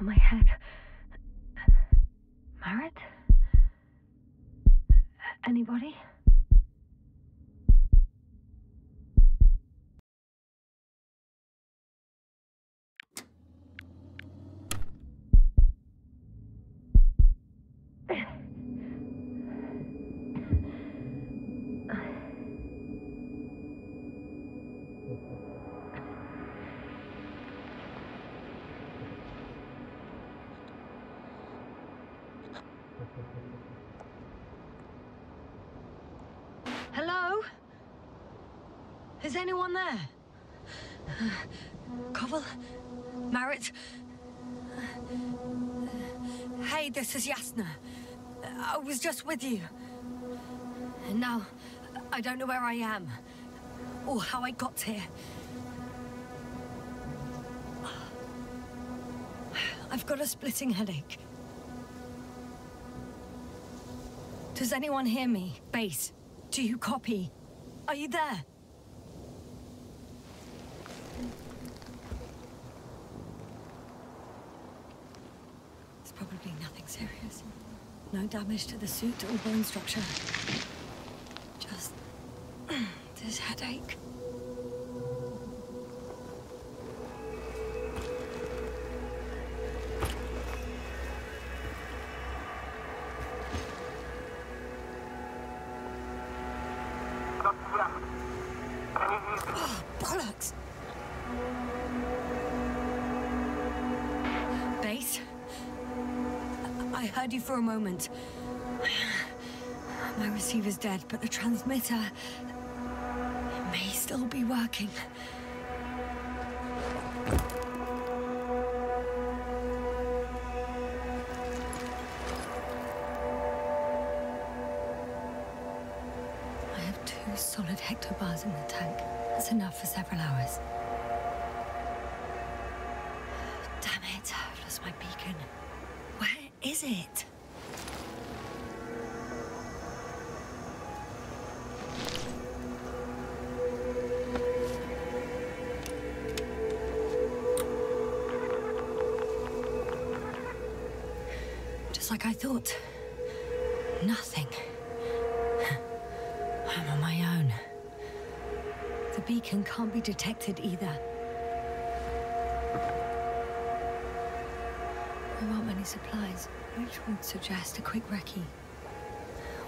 My head. Marit? Anybody? Hello? Is anyone there? Koval? Marit? Hey, this is Yasna. I was just with you. And now, I don't know where I am. Or how I got here. I've got a splitting headache. Does anyone hear me? Base, do you copy? Are you there? It's probably nothing serious. No damage to the suit or bone structure. Just this headache. Oh, bollocks! Base? I heard you for a moment. My receiver's dead, but the transmitter may still be working. I have 2 solid hectobars in the tank. That's enough for several hours. Damn it, I've lost my beacon. Where is it? Just like I thought. Nothing. I'm on my own. The beacon can't be detected either. There aren't many supplies, which would suggest a quick recce.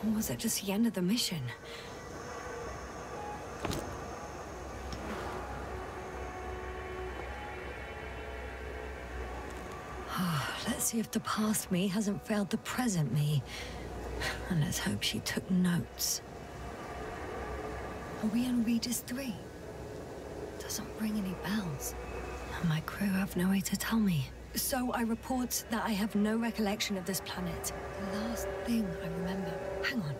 Or was it just the end of the mission? Let's see if the past me hasn't failed the present me. And let's hope she took notes. Are we on Regis III? Doesn't ring any bells. And my crew have no way to tell me. So I report that I have no recollection of this planet. The last thing I remember... Hang on.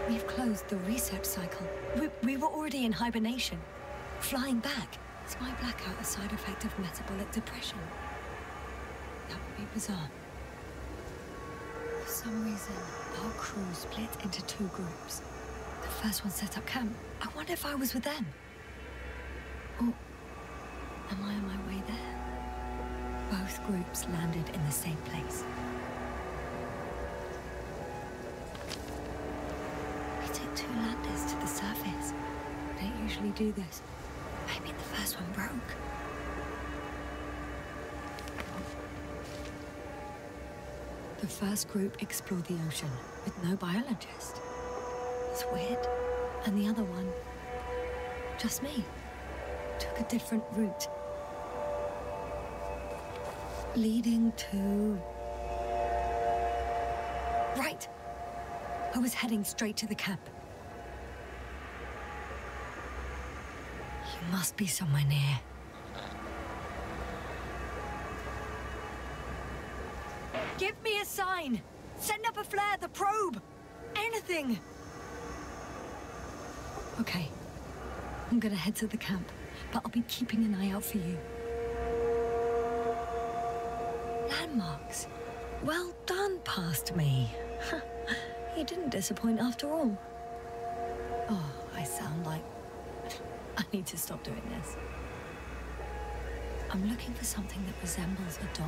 We've closed the research cycle. We were already in hibernation. Flying back. Is my blackout a side effect of metabolic depression? That would be bizarre. For some reason, our crew split into 2 groups. The first one set up camp. I wonder if I was with them. Or am I on my way there? Both groups landed in the same place. We took 2 landers to the surface. We don't usually do this. Maybe the first one broke. The first group explored the ocean with no biologist. It's weird. And the other one, just me, took a different route. Leading to... Right! I was heading straight to the camp. You must be somewhere near. Give me a sign! Send up a flare, the probe! Anything! Okay. I'm gonna head to the camp, but I'll be keeping an eye out for you. Landmarks. Well done, past me. You didn't disappoint after all. Oh, I sound like... I need to stop doing this. I'm looking for something that resembles a dog.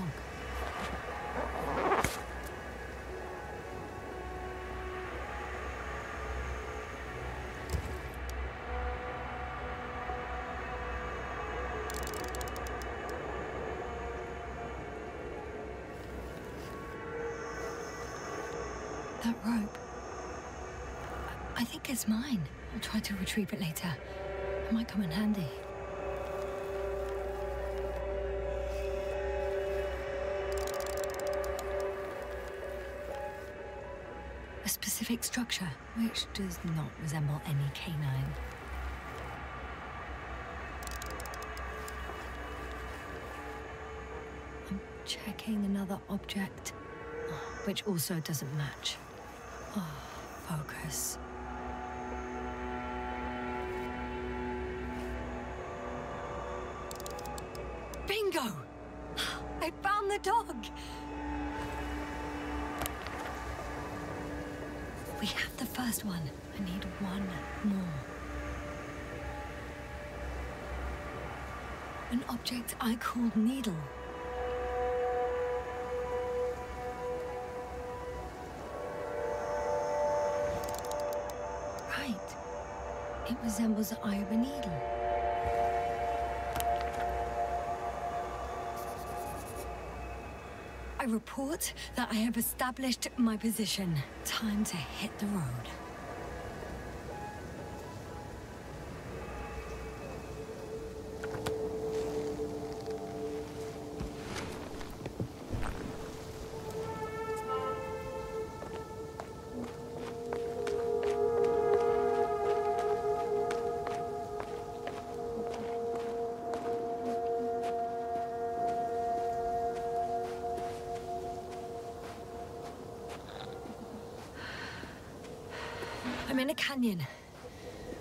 That rope. I think it's mine. I'll try to retrieve it later. It might come in handy. A specific structure, which does not resemble any canine. I'm checking another object, which also doesn't match. Oh, focus. Bingo! I found the dog! We have the first one. I need one more. An object I called Needle. Right. It resembles the eye of a needle. I report that I have established my position. Time to hit the road. I'm in a canyon,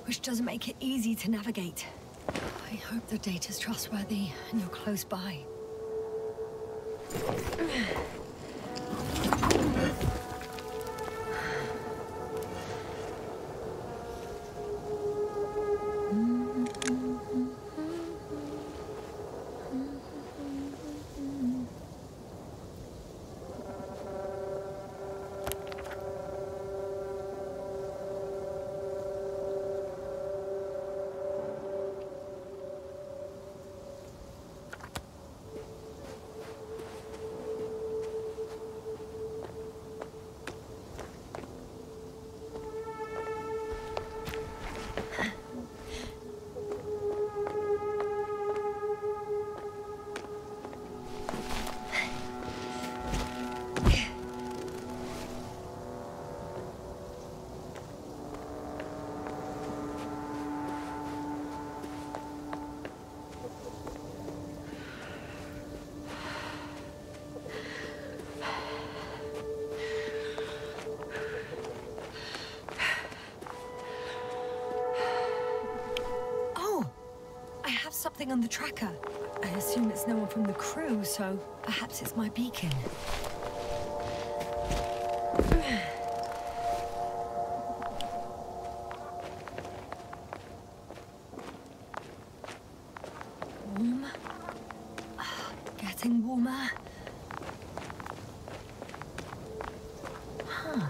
which doesn't make it easy to navigate. I hope the data's trustworthy and you're close by. Something on the tracker. I assume it's no one from the crew, so perhaps it's my beacon. Warm. Getting warmer. Huh.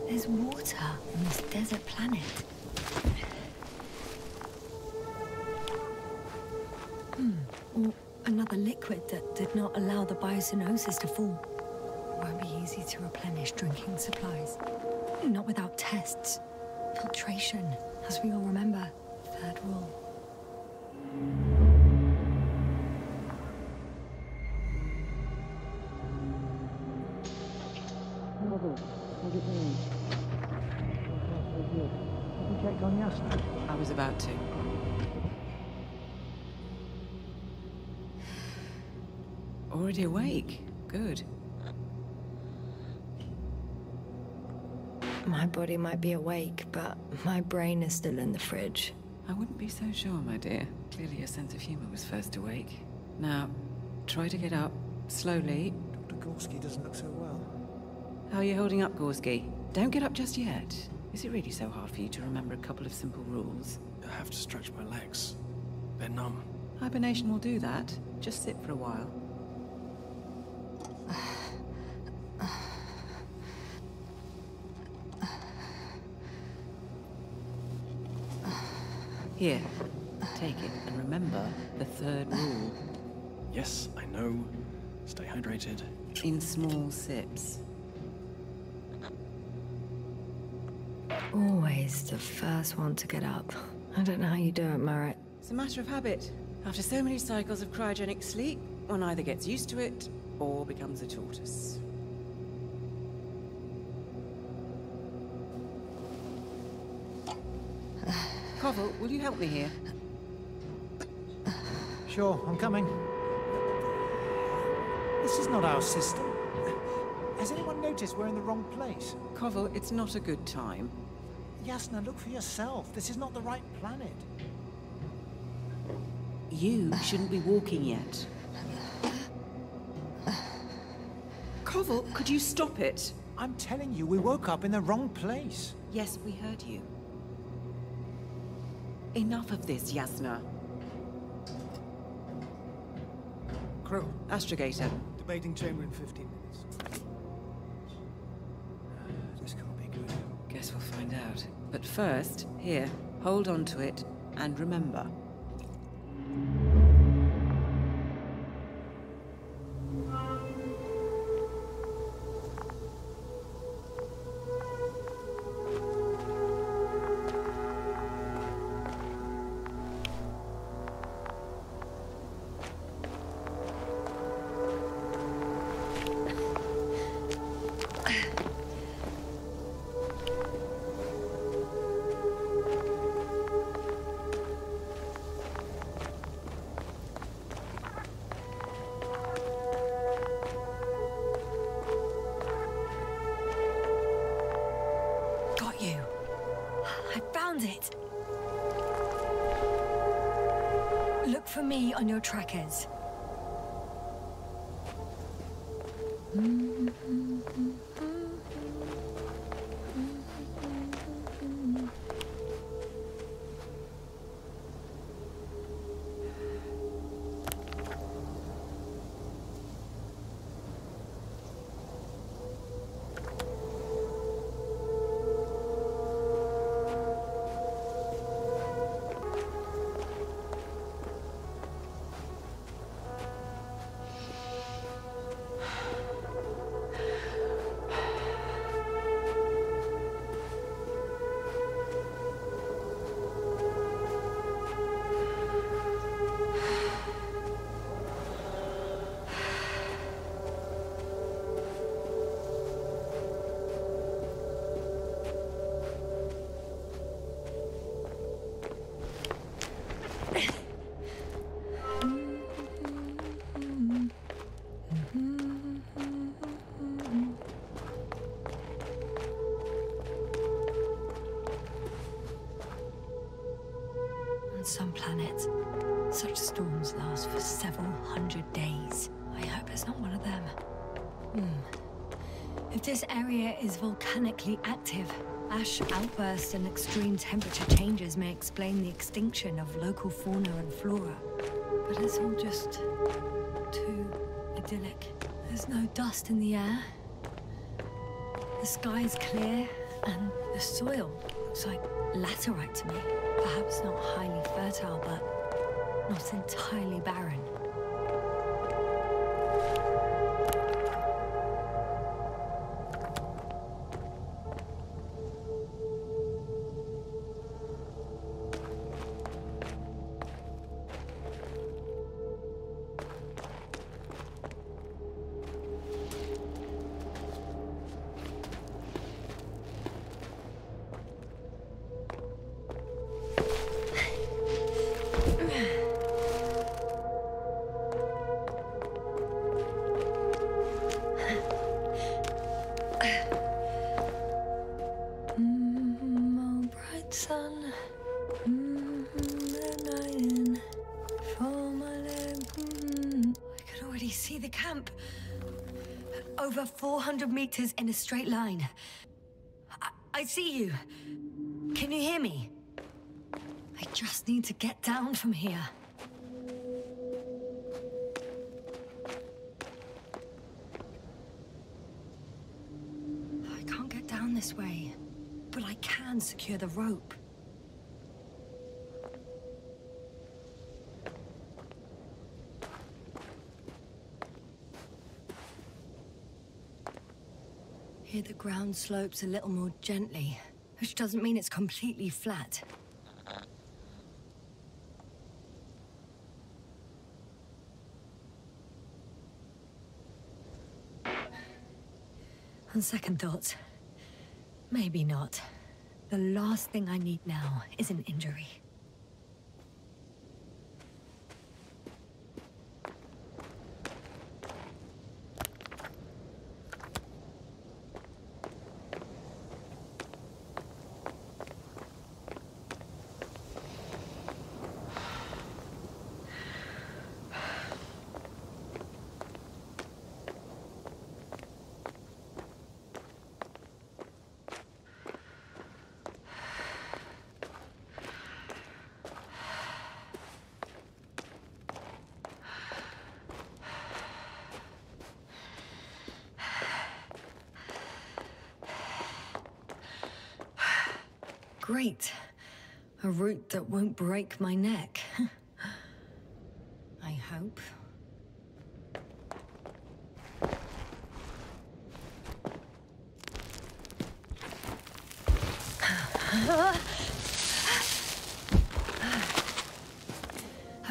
There's water on this desert planet. Or another liquid that did not allow the biocenosis to fall. Won't be easy to replenish drinking supplies. Not without tests. Filtration, as we all remember. Third rule. Have you checked on Yasna? I was about to. Already awake. Good. My body might be awake, but my brain is still in the fridge. I wouldn't be so sure, my dear. Clearly your sense of humor was first awake. Now, try to get up, slowly. Dr. Gorski doesn't look so well. How are you holding up, Gorski? Don't get up just yet. Is it really so hard for you to remember a couple of simple rules? I have to stretch my legs. They're numb. Hibernation will do that. Just sit for a while. Here, take it, and remember the third rule. Yes, I know. Stay hydrated. In small sips. Always the first one to get up. I don't know how you do it, Merritt. It's a matter of habit. After so many cycles of cryogenic sleep, one either gets used to it or becomes a tortoise. Koval, will you help me here? Sure, I'm coming. This is not our system. Has anyone noticed we're in the wrong place? Koval, it's not a good time. Yasna, look for yourself. This is not the right planet. You shouldn't be walking yet. Koval, could you stop it? I'm telling you, we woke up in the wrong place. Yes, we heard you. Enough of this, Yasna. Crew, Astrogator. debating chamber in 15 minutes. This can't be good. Guess we'll find out. But first, here, hold on to it, and remember. Got you. I found it. Look for me on your trackers. Some planets, such storms last for several hundred days. I hope it's not one of them. If this area is volcanically active, ash outbursts and extreme temperature changes may explain the extinction of local fauna and flora. But it's all just too idyllic. There's no dust in the air. The sky's clear, and the soil looks like laterite to me. Perhaps not highly fertile, but not entirely barren. See the camp. Over 400 meters in a straight line. I see you. Can you hear me? I just need to get down from here. this way, but I can secure the rope. Here the ground slopes a little more gently, which doesn't mean it's completely flat. On second thoughts, maybe not. The last thing I need now is an injury. Great. A route that won't break my neck. I hope.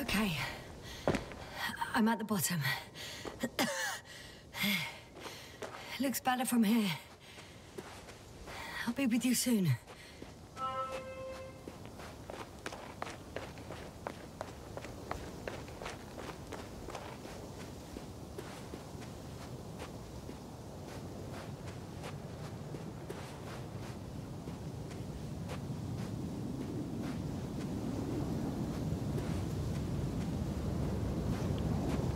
Okay. I'm at the bottom. Looks better from here. I'll be with you soon.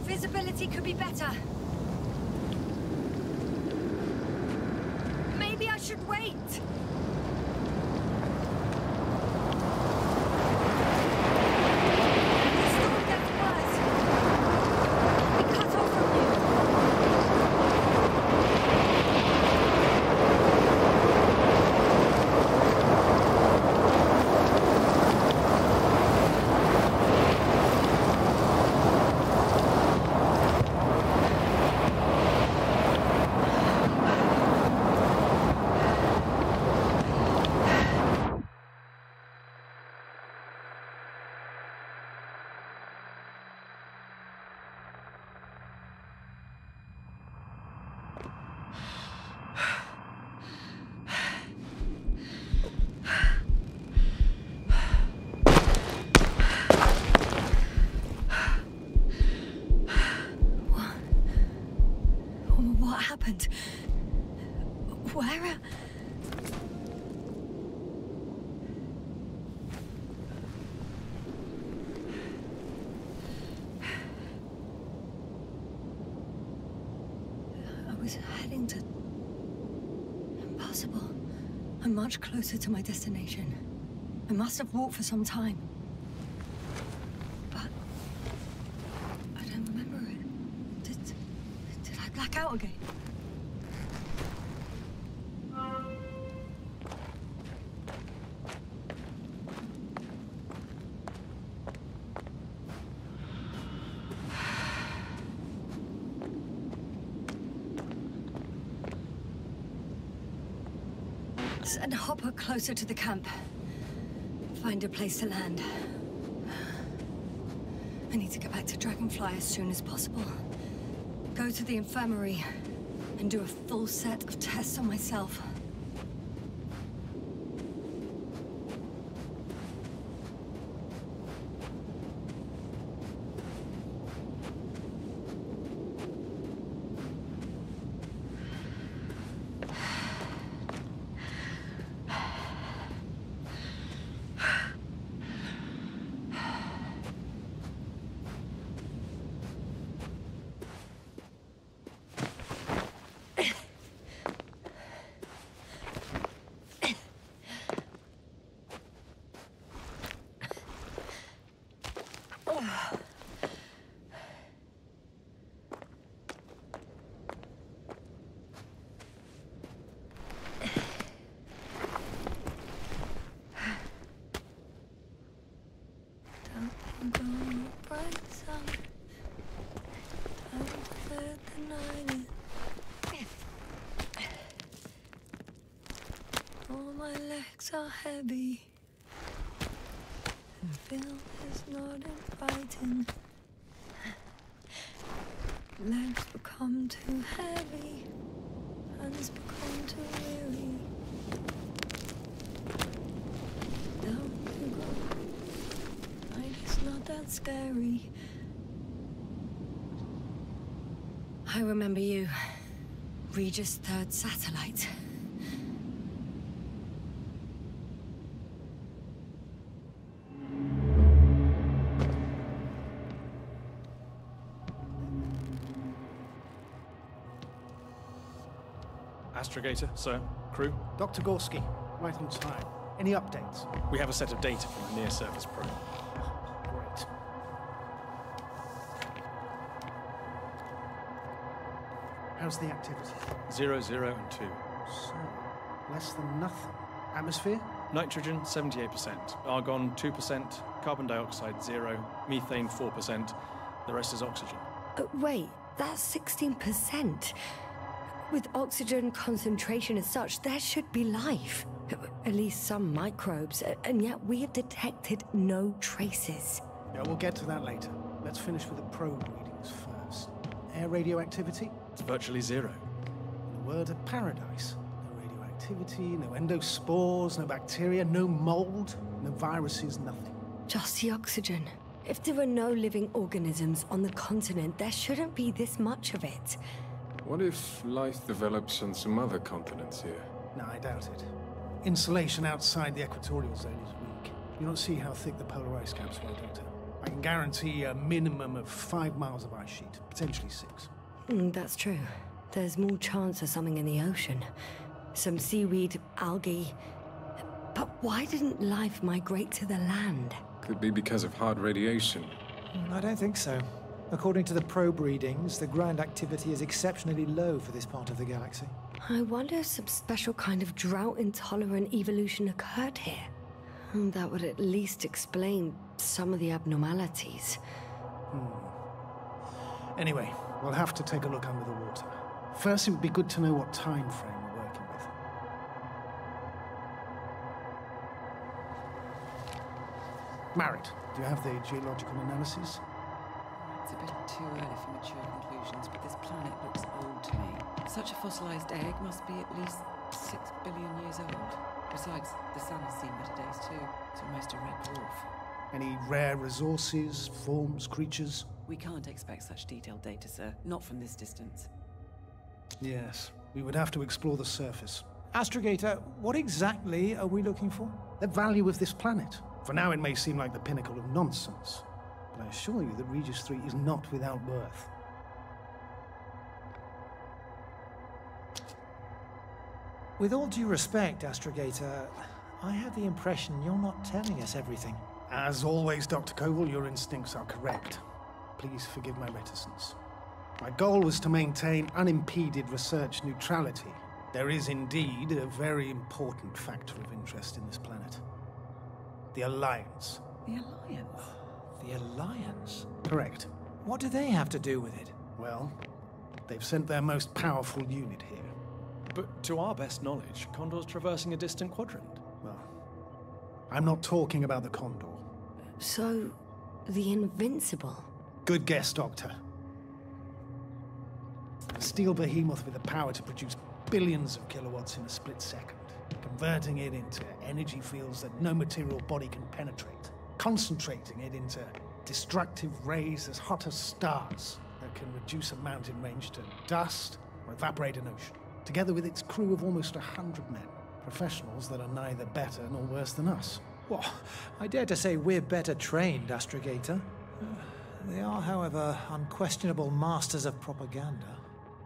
Visibility could be better. Maybe I should wait. The storm gets worse. We cut off from you. What happened? Where? I was heading to... Impossible. I'm much closer to my destination. I must have walked for some time. But... I don't remember it. Did I black out again? Send Hopper closer to the camp. Find a place to land. I need to get back to Dragonfly as soon as possible. Go to the infirmary and do a full set of tests on myself. looks are heavy. And Phil is not inviting. Legs become too heavy. Hands become too weary. Down you go. Like it's not that scary. I remember you. Regis III satellite. Astrogator, sir. Crew. Dr. Gorski, right on time. Any updates? We have a set of data from the near-surface probe. Great. How's the activity? 0, 0, and 2. So, less than nothing. Atmosphere? Nitrogen, 78%. Argon, 2%. Carbon dioxide, 0. Methane, 4%. The rest is oxygen. Wait, that's 16%. With oxygen concentration as such, there should be life. At least some microbes, and yet we have detected no traces. Yeah, we'll get to that later. Let's finish with the probe readings first. Air radioactivity? It's virtually 0. In a word, a paradise. No radioactivity, no endospores, no bacteria, no mold, no viruses, nothing. Just the oxygen. If there are no living organisms on the continent, there shouldn't be this much of it. What if life develops on some other continents here? No, I doubt it. Insulation outside the equatorial zone is weak. You don't see how thick the polar ice caps were, Doctor. I can guarantee a minimum of 5 miles of ice sheet, potentially 6. That's true. There's more chance of something in the ocean. Some seaweed, algae. But why didn't life migrate to the land? Could be because of hard radiation. I don't think so. According to the probe readings, the ground activity is exceptionally low for this part of the galaxy. I wonder if some special kind of drought-intolerant evolution occurred here. That would at least explain some of the abnormalities. Anyway, we'll have to take a look under the water. First, it would be good to know what time frame we're working with. Married, do you have the geological analysis? It's a bit too early for mature conclusions, but this planet looks old to me. Such a fossilized egg must be at least 6 billion years old. Besides, the sun has seen better days too. It's almost a red dwarf. Any rare resources, forms, creatures? We can't expect such detailed data, sir. Not from this distance. Yes, we would have to explore the surface. Astrogator, what exactly are we looking for? The value of this planet. For now, it may seem like the pinnacle of nonsense, but I assure you that Regis III is not without worth. With all due respect, Astrogator, I have the impression you're not telling us everything. As always, Dr. Koval, your instincts are correct. Please forgive my reticence. My goal was to maintain unimpeded research neutrality. There is indeed a very important factor of interest in this planet. The Alliance. The Alliance? The Alliance? Correct. What do they have to do with it? Well, they've sent their most powerful unit here. But to our best knowledge, Condor's traversing a distant quadrant. Well, I'm not talking about the Condor. So, the Invincible. Good guess, Doctor. A steel behemoth with the power to produce billions of kilowatts in a split second, converting it into energy fields that no material body can penetrate, concentrating it into destructive rays as hot as stars that can reduce a mountain range to dust or evaporate an ocean, together with its crew of almost 100 men, professionals that are neither better nor worse than us. Well, I dare to say we're better trained, Astrogator. They are, however, unquestionable masters of propaganda.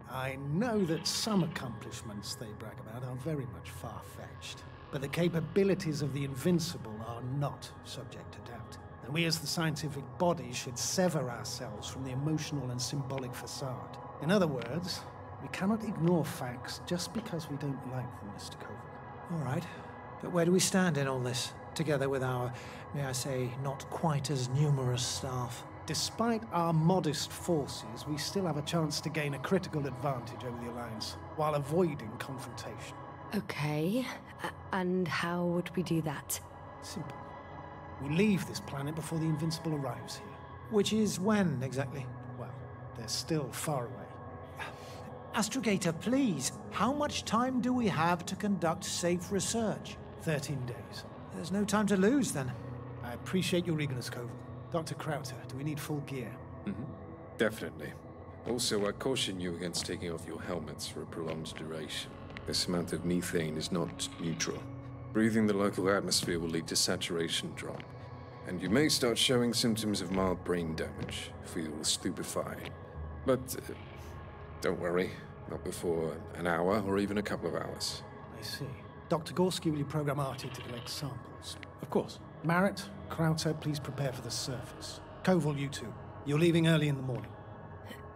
I know that some accomplishments they brag about are very much far-fetched, but the capabilities of the Invincible are not subject to doubt. And we as the scientific body should sever ourselves from the emotional and symbolic facade. In other words, we cannot ignore facts just because we don't like them, Mr. Koval. All right, but where do we stand in all this, together with our, may I say, not quite as numerous staff? Despite our modest forces, we still have a chance to gain a critical advantage over the Alliance, while avoiding confrontation. Okay. And how would we do that? Simple. We leave this planet before the Invincible arrives here. Which is when, exactly? Well, they're still far away. Astrogator, please, how much time do we have to conduct safe research? 13 days. There's no time to lose, then. I appreciate your eagerness, Koval. Dr. Krauter, do we need full gear? Definitely. Also, I caution you against taking off your helmets for a prolonged duration. This amount of methane is not neutral. Breathing the local atmosphere will lead to saturation drop, and you may start showing symptoms of mild brain damage, feel stupefying. But don't worry, not before an hour or even a couple of hours. I see. Dr. Gorski, will you program Artie to collect samples? Of course. Marrett, Krauter, please prepare for the surface. Koval, you two. You're leaving early in the morning.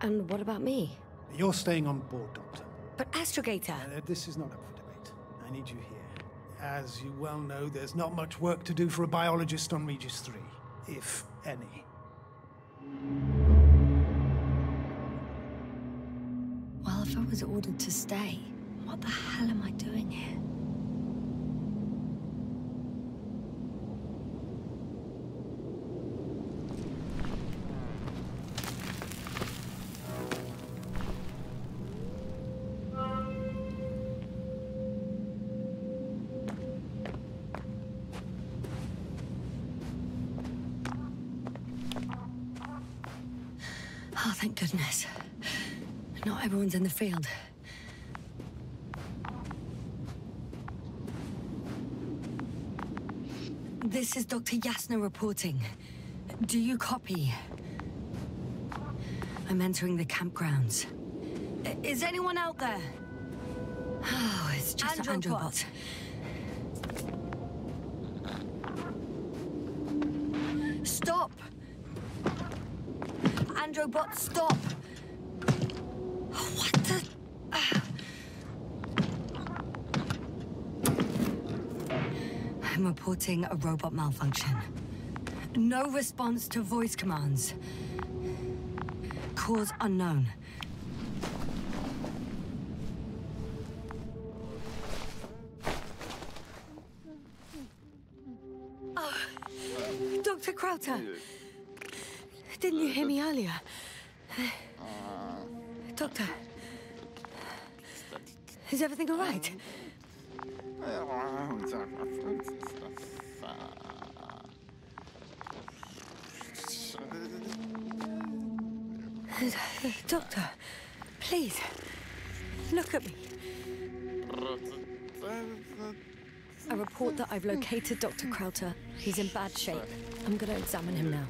And what about me? You're staying on board, Doctor. But Astrogator... This is not up for debate. I need you here. As you well know, there's not much work to do for a biologist on Regis III, if any. Well, if I was ordered to stay, what the hell am I doing here? Oh, thank goodness. Not everyone's in the field. This is Dr. Yasna reporting. Do you copy? I'm entering the campgrounds. Is anyone out there? Oh, it's just an androbot. Stop! Androbot, stop! What the... I'm reporting a robot malfunction. No response to voice commands. Cause unknown. Oh, Dr. Krauter. Didn't you hear me earlier? Doctor. Is everything all right? Doctor, please, look at me. I report that I've located Dr. Krauter. He's in bad shape. I'm going to examine him now.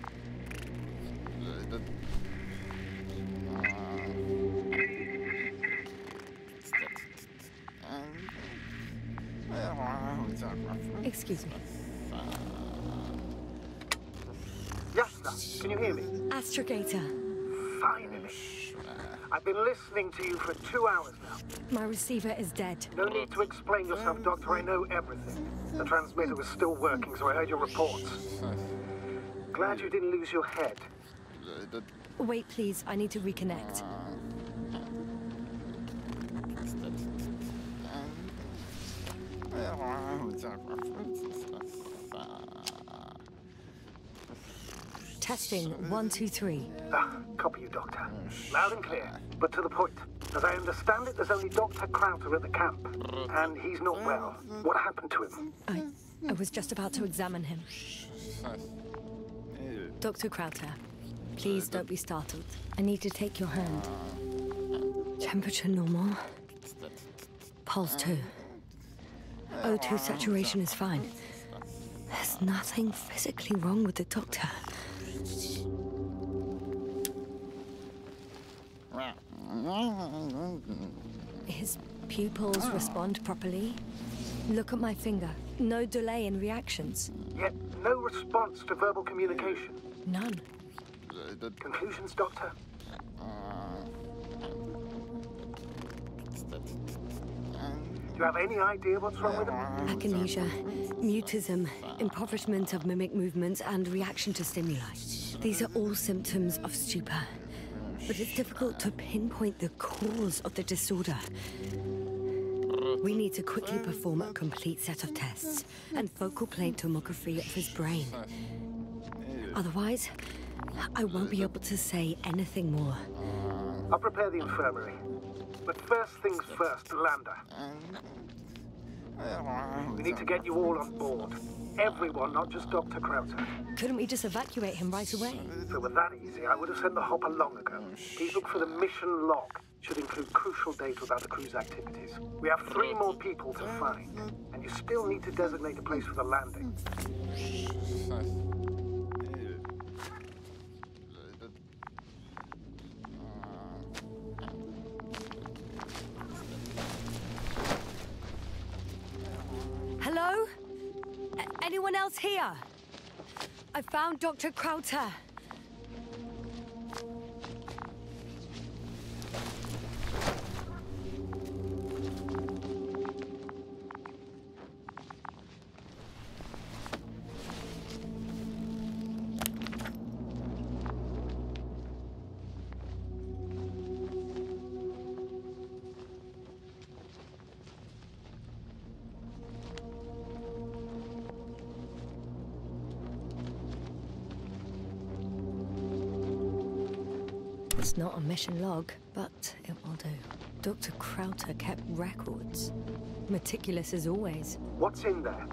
Excuse me. Yasna, can you hear me? Astrogator. Finally. I've been listening to you for 2 hours now. My receiver is dead. No need to explain yourself, Doctor. I know everything. The transmitter was still working, so I heard your reports. Glad you didn't lose your head. Wait, please. I need to reconnect. Testing 1, 2, 3. Copy you, Doctor. Loud and clear, but to the point. As I understand it, there's only Dr. Krauter at the camp, and he's not well. What happened to him? I was just about to examine him. Dr. Krauter, please don't be startled. I need to take your hand. Temperature normal. Pulse 2. O2 saturation is fine. There's nothing physically wrong with the doctor. His pupils respond properly. Look at my finger. No delay in reactions. Yet no response to verbal communication. None. Conclusions, Doctor? Do you have any idea what's wrong with him? Akinesia, mutism, impoverishment of mimic movements, and reaction to stimuli. These are all symptoms of stupor. But it's difficult to pinpoint the cause of the disorder. We need to quickly perform a complete set of tests and focal plane tomography of his brain. Otherwise, I won't be able to say anything more. I'll prepare the infirmary. But first things first, the lander. We need to get you all on board. Everyone, not just Dr. Krauter. Couldn't we just evacuate him right away? If it were that easy, I would have sent the hopper long ago. Please look for the mission log. Should include crucial data about the crew's activities. We have 3 more people to find, and you still need to designate a place for the landing. Hello? Anyone else here? I found Dr. Krauter. It's not a mission log, but it will do. Dr. Krauter kept records. Meticulous as always. What's in there?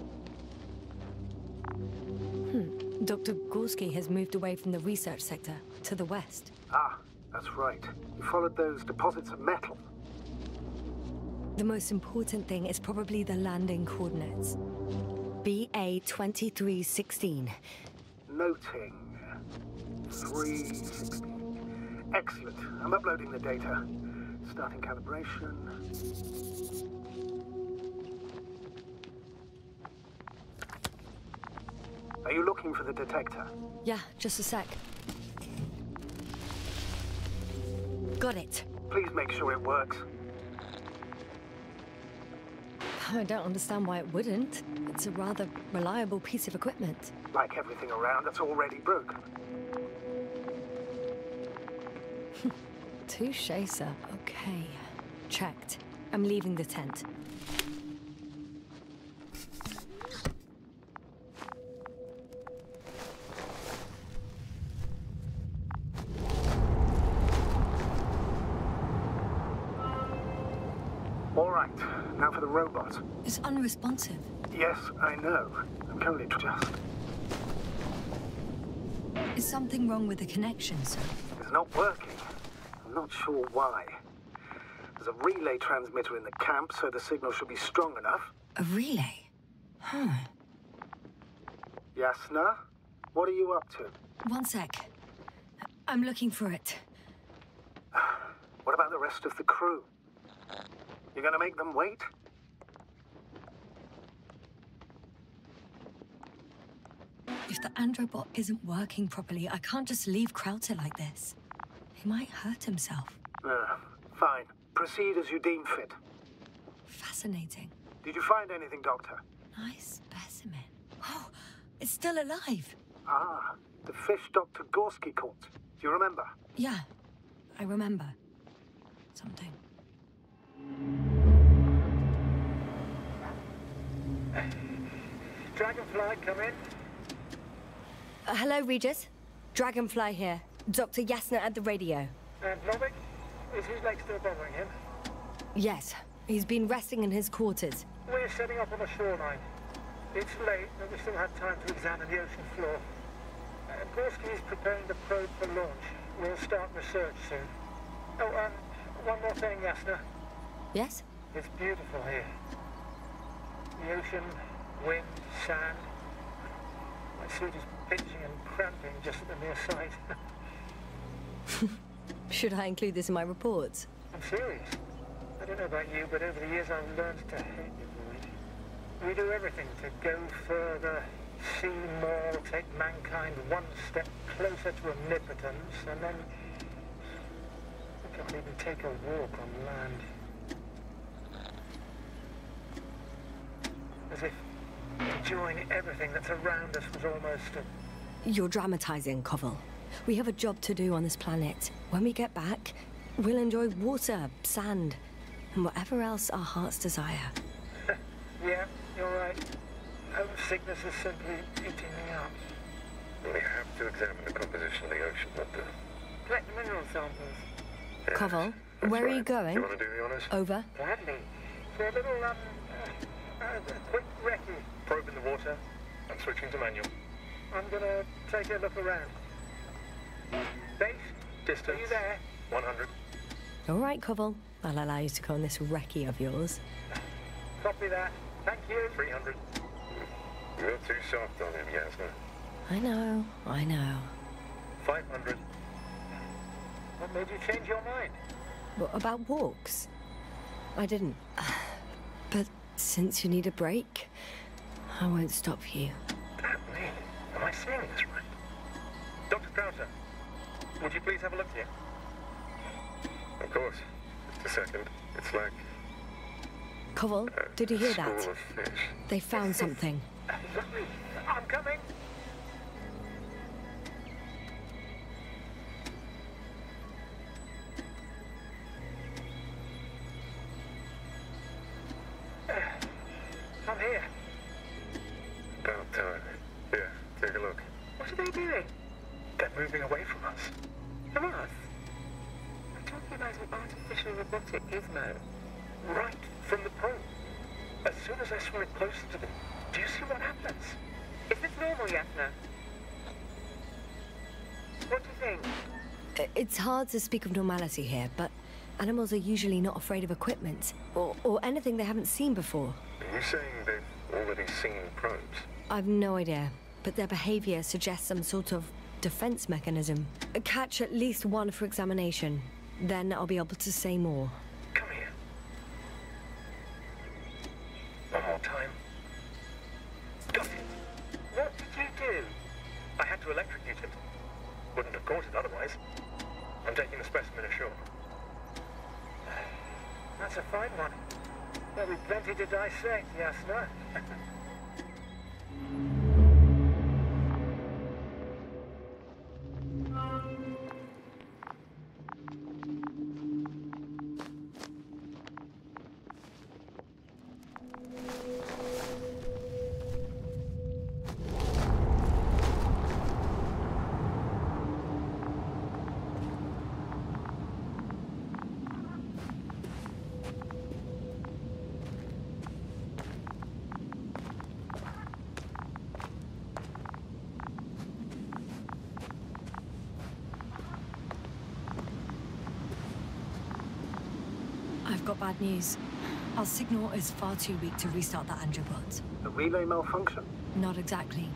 Dr. Gorski has moved away from the research sector to the west. Ah, that's right. You followed those deposits of metal. The most important thing is probably the landing coordinates. BA 2316. Noting. 316. Excellent. I'm uploading the data. Starting calibration. Are you looking for the detector? Yeah, just a sec. Got it. Please make sure it works. I don't understand why it wouldn't. It's a rather reliable piece of equipment. Like everything around that's already broken. Touche, sir. Okay. Checked. I'm leaving the tent. All right. Now for the robot. It's unresponsive. Yes, I know. I'm currently just... Is something wrong with the connection, sir? It's not working. I'm not sure why. There's a relay transmitter in the camp, so the signal should be strong enough. A relay? Huh. Yasna, what are you up to? One sec. I'm looking for it. What about the rest of the crew? You're gonna make them wait? If the androbot isn't working properly, I can't just leave Krauter like this. He might hurt himself. Fine. Proceed as you deem fit. Fascinating. Did you find anything, Doctor? Nice specimen. Oh, it's still alive. Ah, the fish Dr. Gorski caught. Do you remember? Yeah, I remember. Something. Dragonfly, come in. Hello, Regis. Dragonfly here. Dr. Yasna at the radio. And Novik? Is his leg still bothering him? Yes, he's been resting in his quarters. We're setting up on the shoreline. It's late, but we still have time to examine the ocean floor. Gorski is preparing the probe for launch. We'll start research soon. Oh, one more thing, Yasna. Yes? It's beautiful here. The ocean, wind, sand. My suit is pinching and cramping just at the mere sight. Should I include this in my reports? I'm serious. I don't know about you, but over the years I've learned to hate the void. We do everything to go further, see more, take mankind one step closer to omnipotence, and then we can't even take a walk on land. As if enjoying everything that's around us was almost a... You're dramatizing, Koval. We have a job to do on this planet. When we get back, we'll enjoy water, sand, and whatever else our hearts desire. Yeah, you're right. Homesickness is simply eating me up. We have to examine the composition of the ocean, not the... Collect the mineral samples. Yes, Koval, that's where are you right. going? Do you want to do the honors? Over. Gladly. For a little, quick recce. Probe in the water. I'm switching to manual. I'm gonna take a look around. Base, Distance. are you there? 100. All right, Koval. I'll allow you to go on this recce of yours. Copy that. Thank you. 300. You're too soft on him, Yasna. I know. 500. What made you change your mind? What about walks? I didn't. But since you need a break, I won't stop you. Damn me. Am I seeing this right? Dr. Crowther, would you please have a look here? Of course. Just a second. It's like... Koval, did you hear school that? of fish. They found something. Lovely. I'm coming. I'm here. About time. Here, take a look. What are they doing? They're moving away from us. From us? I'm talking about an artificial robotic gizmo. Right from the probe. As soon as I swim it closer to them, do you see what happens? Is this normal, Yasna? What do you think? It's hard to speak of normality here, but animals are usually not afraid of equipment or anything they haven't seen before. Are you saying they've already seen probes? I've no idea, but their behavior suggests some sort of defense mechanism. Catch at least one for examination, then I'll be able to say more. Come here. One more time. Got it. What did you do? I had to electrocute it. Wouldn't have caught it otherwise. I'm taking the specimen ashore. That's a fine one. There'll be plenty to dissect, Yasna. I've got bad news. Our signal is far too weak to restart the Androbot. The relay malfunction? Not exactly.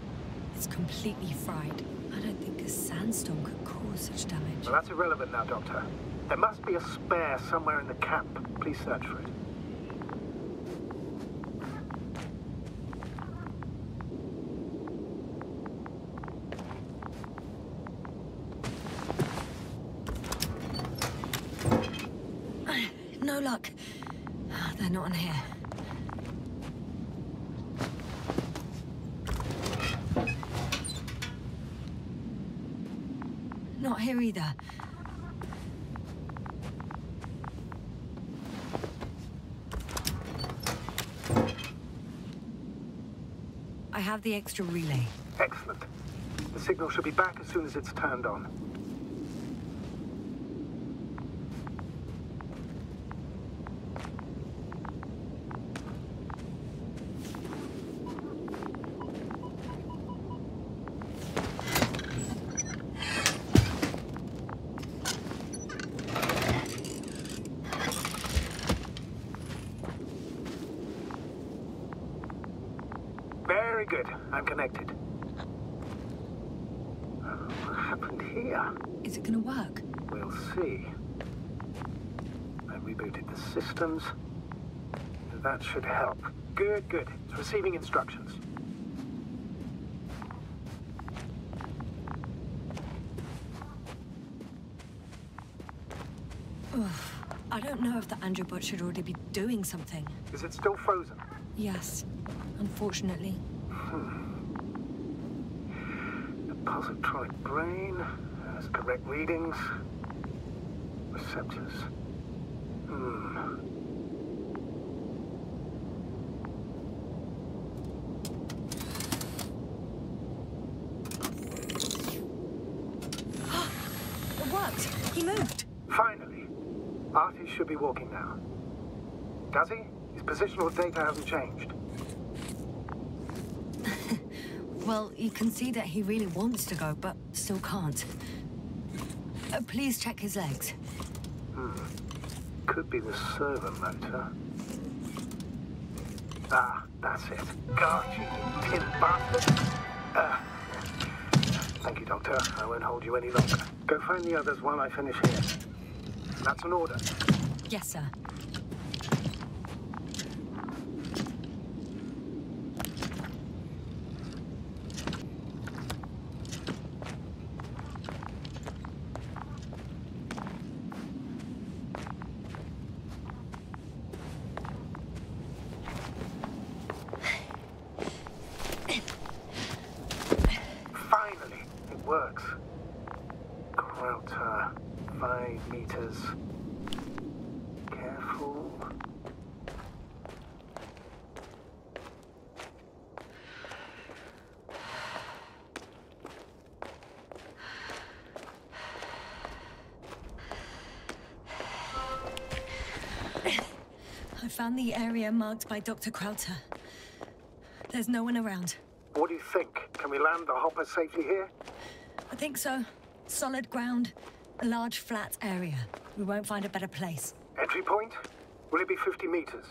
It's completely fried. I don't think a sandstorm could cause such damage. Well, that's irrelevant now, Doctor. There must be a spare somewhere in the camp. Please search for it. No luck. They're not in here. Not here either. I have the extra relay. Excellent. The signal should be back as soon as it's turned on. Very good. I'm connected. What happened here? Is it gonna work? We'll see. I rebooted the systems. That should help. Good, good. It's receiving instructions. Oof. I don't know if the Androbot should already be doing something. Is it still frozen? Yes, unfortunately. The positronic brain has correct readings. Receptors. should be walking now. Does he? His positional data hasn't changed. Well, you can see that he really wants to go, but still can't. Please check his legs. Could be the servo motor. Ah, that's it. God, you tin bastard! Thank you, Doctor. I won't hold you any longer. Go find the others while I finish here. That's an order. Yes, sir. Finally, it works. Krauter, 5 meters. Careful. I found the area marked by Dr. Krauter. There's no one around. What do you think? Can we land the hopper safely here? I think so. Solid ground, a large flat area. We won't find a better place. Entry point? Will it be 50 meters?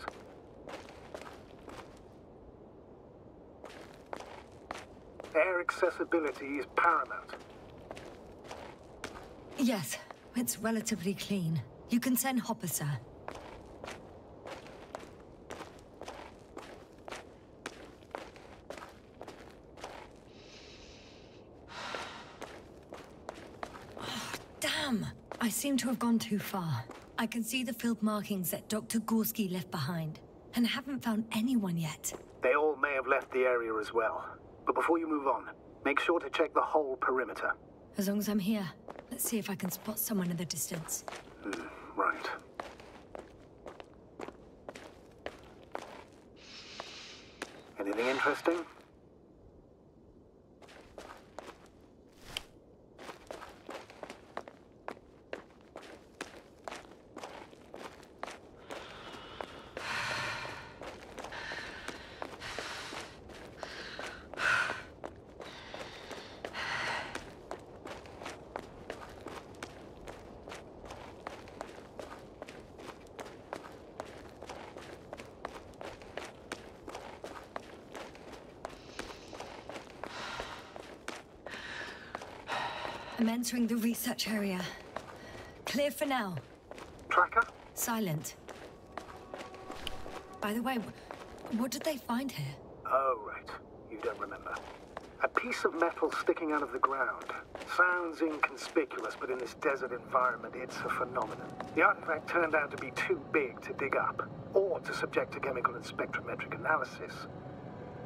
Air accessibility is paramount. Yes, it's relatively clean. You can send Hopper, sir. Damn! I seem to have gone too far. I can see the field markings that Dr. Gorski left behind, and haven't found anyone yet. They all may have left the area as well. But before you move on, make sure to check the whole perimeter. As long as I'm here, let's see if I can spot someone in the distance. Right. Anything interesting? I'm entering the research area. Clear for now. Tracker? Silent. By the way, what did they find here? Oh, right. You don't remember. A piece of metal sticking out of the ground. Sounds inconspicuous, but in this desert environment, it's a phenomenon. The artifact turned out to be too big to dig up, or to subject to chemical and spectrometric analysis.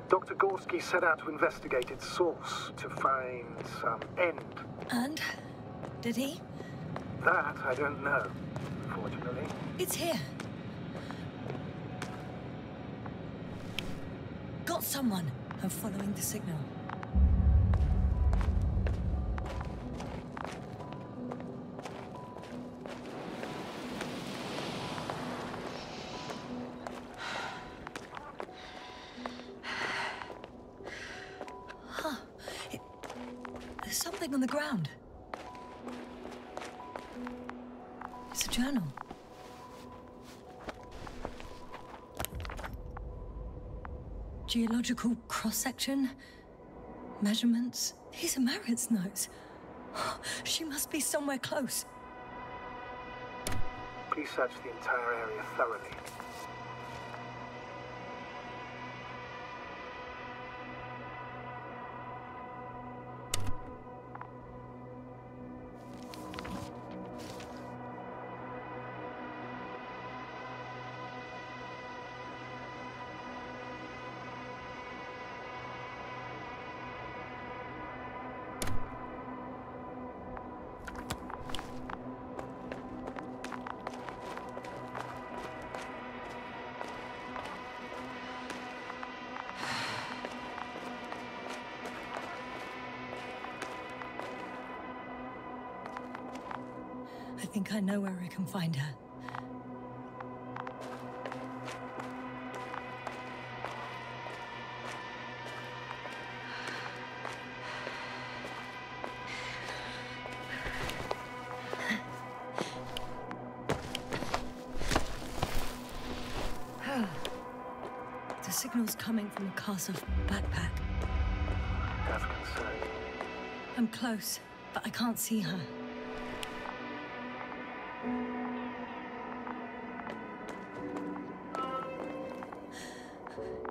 Dr. Gorski set out to investigate its source, to find some end. And? Did he? That I don't know, unfortunately. It's here. Got someone. I'm following the signal. There's something on the ground. It's a journal. Geological cross-section, measurements. These are Marit's notes. She must be somewhere close. Please search the entire area thoroughly. I think I know where I can find her. Signals coming from a cast-off backpack. That's concerning. I'm close, but I can't see her.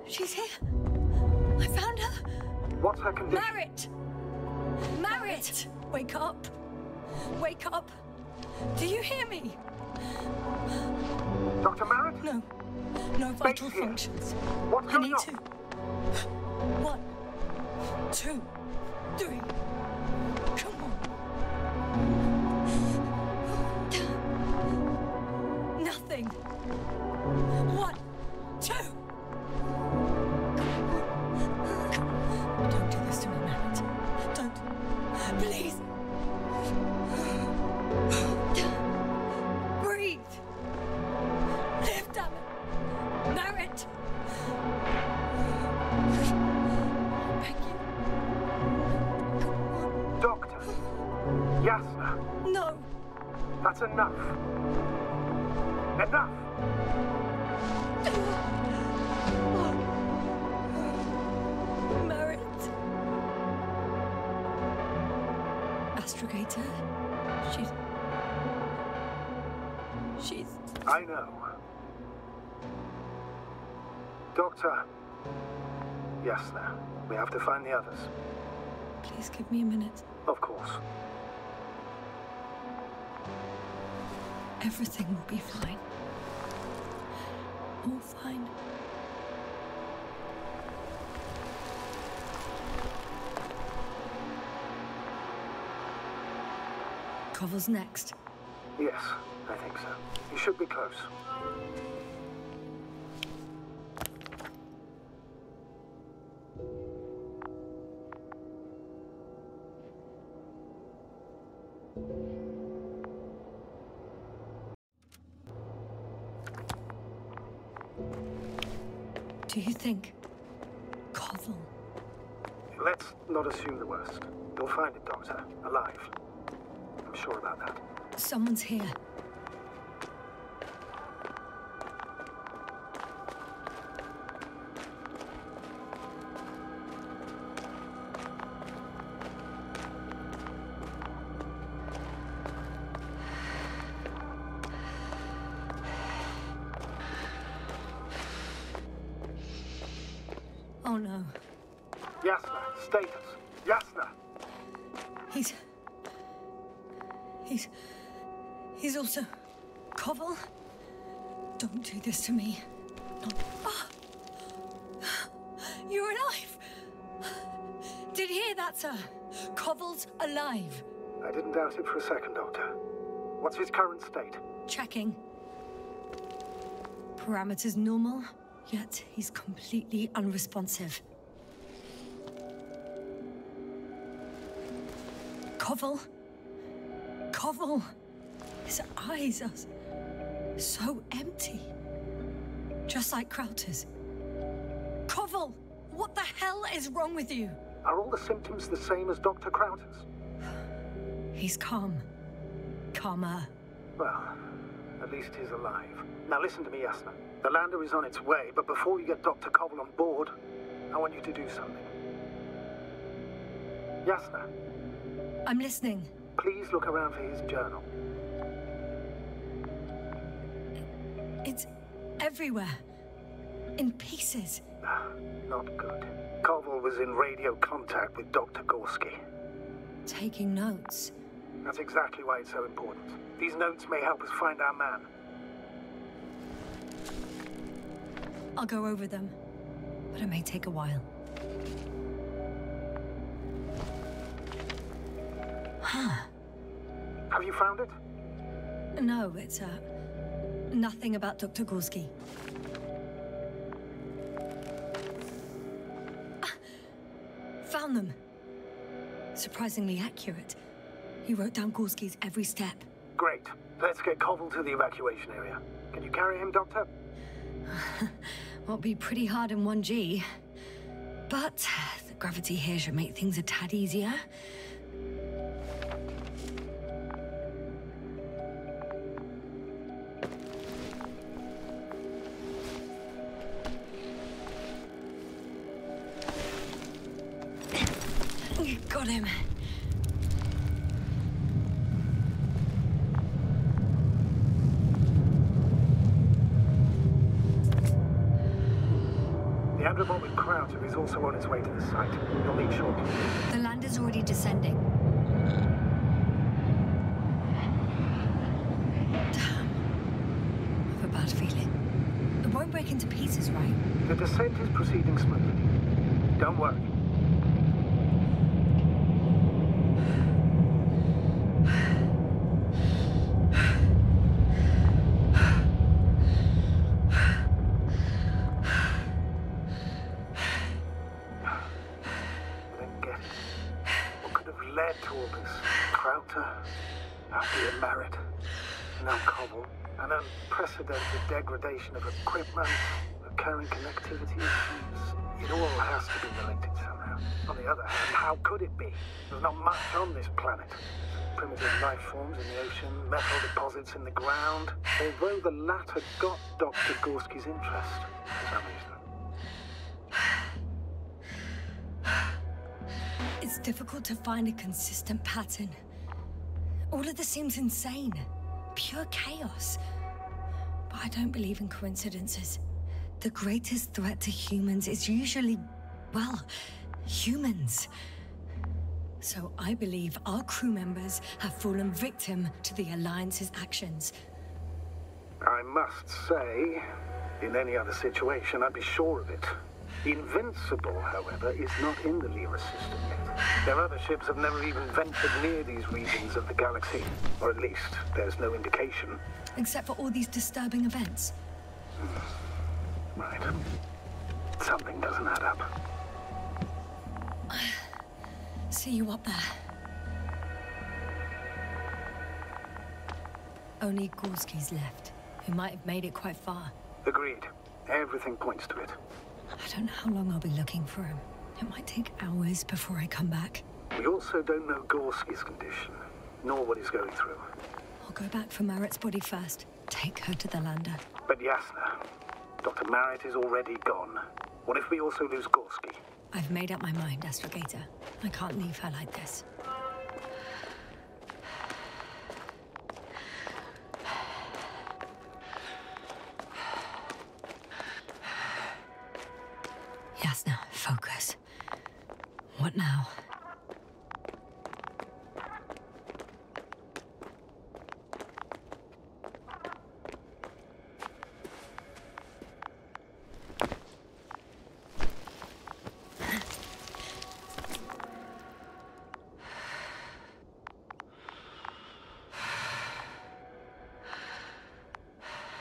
She's here. I found her. What's her condition? Merritt! Merritt! Wake up. Wake up. Do you hear me? Dr. Merritt? No. No vital Base here. functions. What's I going need on? to. 1, 2, 3. Come on. Nothing. 1, 2. Don't do this to me, Merritt. Don't. Please. Breathe. Live, damn it. Merritt. Beg you. Doctor. Yasna. No. That's enough. Enough! Merritt. Astrogator. She's... I know. Doctor. Yasna, we have to find the others. Please give me a minute. Of course. Everything will be fine. All fine. Koval's next. Yes, I think so. You should be close. Do you think Koval? Let's not assume the worst. You'll find it, Doctor. Alive. I'm sure about that. Someone's here. Oh no. Yasna, status. Yasna! He's also... Koval? Don't do this to me. Not... Ah! You're alive! Did you hear that, sir? Koval's alive. I didn't doubt it for a second, Doctor. What's his current state? Checking. Parameters normal, yet he's completely unresponsive. Koval? Koval! His eyes are so empty. Just like Krauter's. Koval! What the hell is wrong with you? Are all the symptoms the same as Dr. Krauter's? He's calm. Calmer. Well, at least he's alive. Now listen to me, Yasna. The lander is on its way, but before you get Dr. Koval on board, I want you to do something. Yasna, I'm listening. please look around for his journal. It's everywhere. In pieces. Not good. Koval was in radio contact with Dr. Gorski. Taking notes. That's exactly why it's so important. These notes may help us find our man. I'll go over them, but it may take a while. Huh. Have you found it? No, it's, nothing about Dr. Gorski. Found them. Surprisingly accurate. He wrote down Gorski's every step. Great. Let's get Koval to the evacuation area. Can you carry him, Doctor? Will be pretty hard in 1G. But the gravity here should make things a tad easier. Got him. The Andromorphic Crowder is also on its way to the site. You'll meet shortly. The lander's already descending. Damn. I have a bad feeling. It won't break into pieces, right? The descent is proceeding smoothly. Don't worry. Degradation of equipment, recurring connectivity issues. It all has to be related somehow. On the other hand, how could it be? There's not much on this planet. Primitive life forms in the ocean, metal deposits in the ground. Although the latter got Dr. Gorski's interest for some reason. It's difficult to find a consistent pattern. All of this seems insane. Pure chaos. But I don't believe in coincidences. The greatest threat to humans is usually, well, humans. So I believe our crew members have fallen victim to the Alliance's actions. I must say, in any other situation, I'd be sure of it. Invincible, however, is not in the Lyra system yet. Their other ships have never even ventured near these regions of the galaxy. Or at least, there's no indication. Except for all these disturbing events. Right. Something doesn't add up. See you up there. Only Gorski's left, who might have made it quite far. Agreed. Everything points to it. I don't know how long I'll be looking for him. It might take hours before I come back. We also don't know Gorski's condition, nor what he's going through. I'll go back for Marit's body first. Take her to the lander. But Yasna, Dr. Marit is already gone. What if we also lose Gorski? I've made up my mind, Astrogator. I can't leave her like this. Yasna, focus. What now?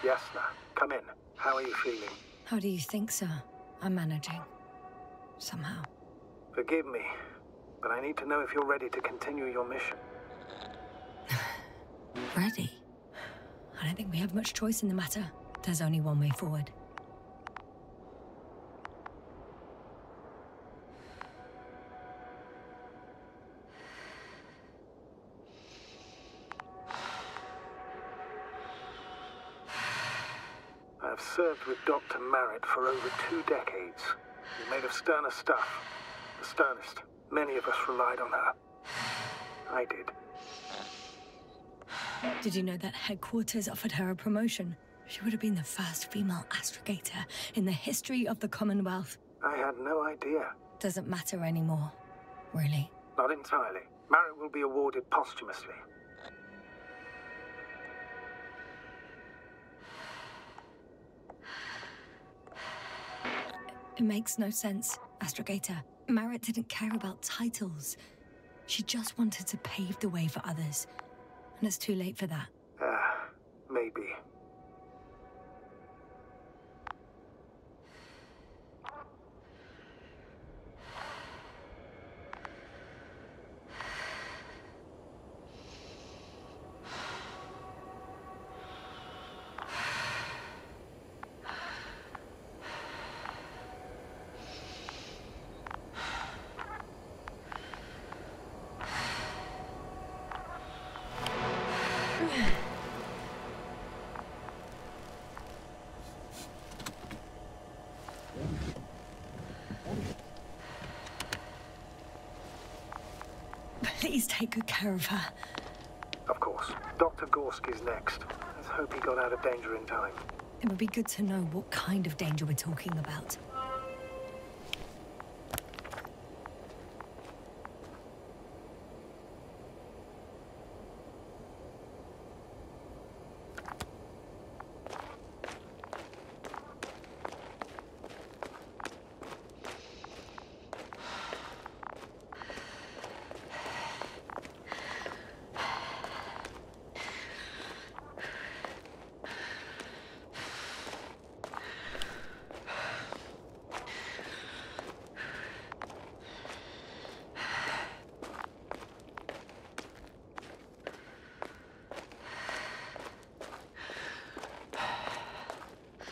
Yasna, come in. How are you feeling? How do you think, sir? I'm managing. Somehow. Forgive me, but I need to know if you're ready to continue your mission. Ready? I don't think we have much choice in the matter. There's only one way forward. I've served with Dr. Marit for over 2 decades. She's made of sterner stuff. The sternest. Many of us relied on her. I did. Did you know that headquarters offered her a promotion? She would have been the first female astrogator in the history of the Commonwealth. I had no idea. Doesn't matter anymore, really. Not entirely. Marit will be awarded posthumously. It makes no sense, Astrogator. Marit didn't care about titles. She just wanted to pave the way for others. And it's too late for that. Maybe. Please take good care of her. Of course. Dr. Gorski's next. Let's hope he got out of danger in time. It would be good to know what kind of danger we're talking about.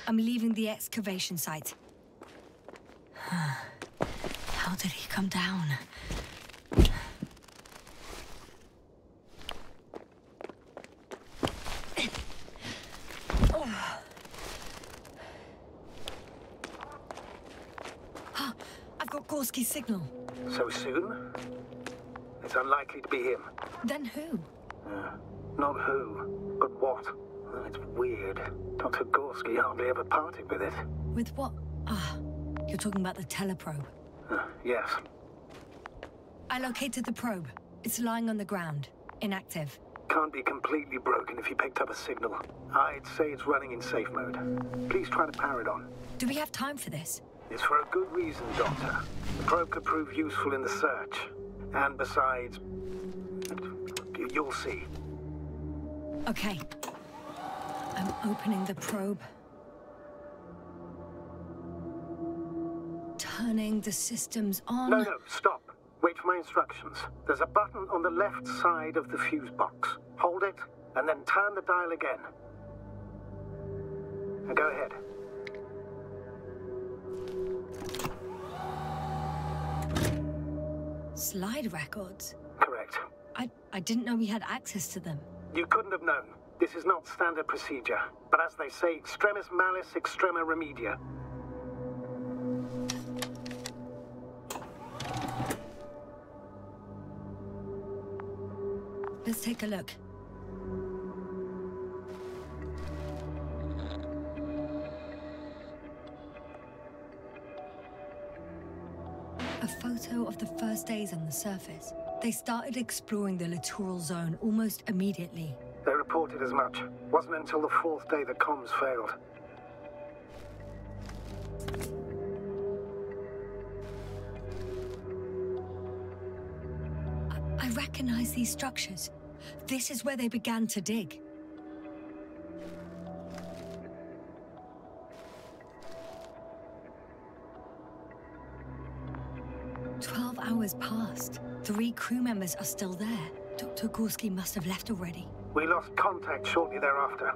I'm leaving the excavation site. How did he come down? I've got Gorski's signal. So soon? It's unlikely to be him. Then who? Not who, but what. Well, it's weird. Dr. Gorski hardly ever parted with it. With what? You're talking about the teleprobe. Yes. I located the probe. It's lying on the ground. Inactive. Can't be completely broken if you picked up a signal. I'd say it's running in safe mode. Please try to power it on. Do we have time for this? It's for a good reason, Doctor. The probe could prove useful in the search. And besides, you'll see. Okay. I'm opening the probe. Turning the systems on. No, stop. Wait for my instructions. There's a button on the left side of the fuse box. Hold it, and then turn the dial again. Now go ahead. Slide records? Correct. I didn't know we had access to them. You couldn't have known. This is not standard procedure. But as they say, extremis malis, extrema remedia. Let's take a look. A photo of the first days on the surface. They started exploring the littoral zone almost immediately. They reported as much. Wasn't until the fourth day that comms failed. I recognize these structures. This is where they began to dig. Hours passed. 3 crew members are still there. Dr. Gorski must have left already. We lost contact shortly thereafter.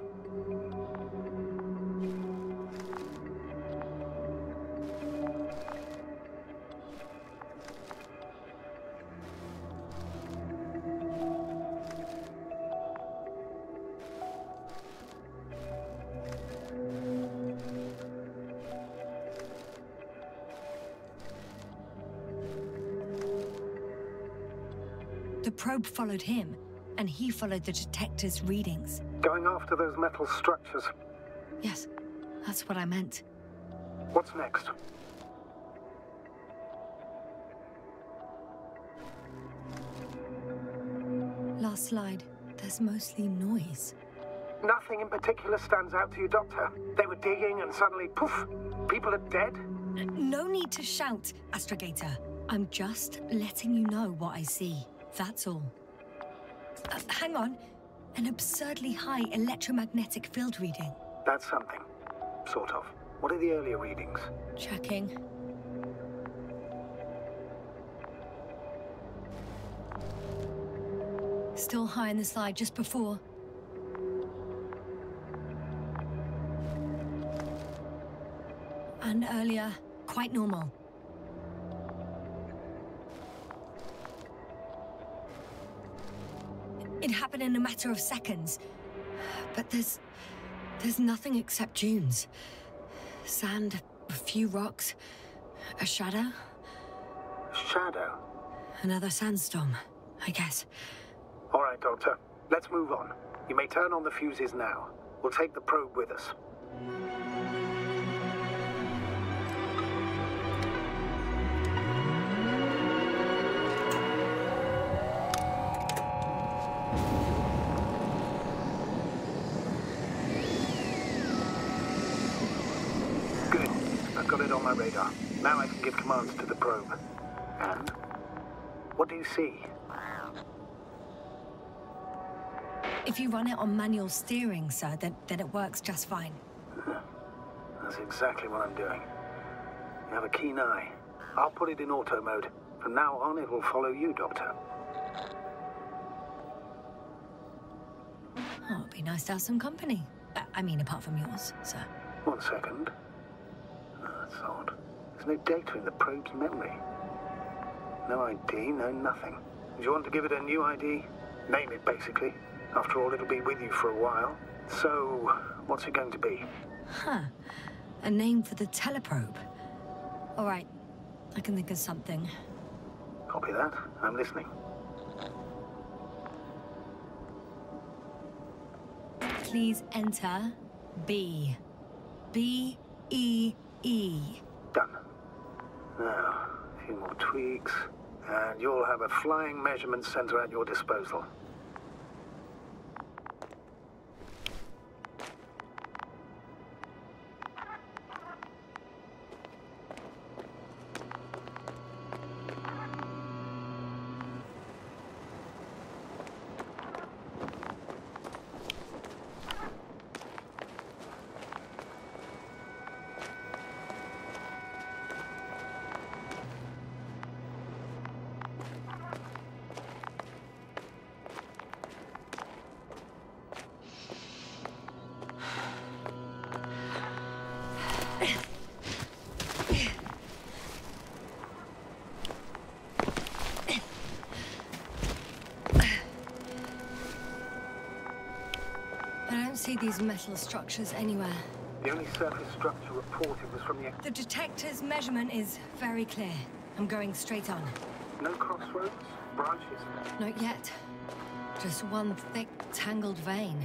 The probe followed him, and he followed the detector's readings. Going after those metal structures. Yes, that's what I meant. What's next? Last slide. There's mostly noise. Nothing in particular stands out to you, Doctor. They were digging and suddenly, poof, people are dead? No need to shout, Astrogator. I'm just letting you know what I see. That's all. Hang on. An absurdly high electromagnetic field reading. That's something. Sort of. What are the earlier readings? Checking. Still high in the slide just before. And earlier, quite normal. It happened in a matter of seconds. But there's nothing except dunes. Sand, a few rocks, a shadow. Shadow? Another sandstorm. I guess. All right, Doctor. Let's move on. You may turn on the fuses now. We'll take the probe with us. Good. I've got it on my radar. Now I can give commands to the probe. And? What do you see? If you run it on manual steering, sir, then it works just fine. That's exactly what I'm doing. You have a keen eye. I'll put it in auto mode. From now on, it will follow you, Doctor. Oh, it'd be nice to have some company. I mean, apart from yours, sir. 1 second. Oh, that's odd. There's no data in the probe's memory. No ID, no nothing. Do you want to give it a new ID? Name it, basically. After all, it'll be with you for a while. So, what's it going to be? Huh. A name for the teleprobe. All right. I can think of something. Copy that. I'm listening. Please enter B. B-E-E. Done. Now, a few more tweaks, and you'll have a flying measurement center at your disposal. I don't see these metal structures anywhere. The only surface structure reported was from the... The detector's measurement is very clear. I'm going straight on. No crossroads? Branches? Not yet. Just one thick, tangled vein.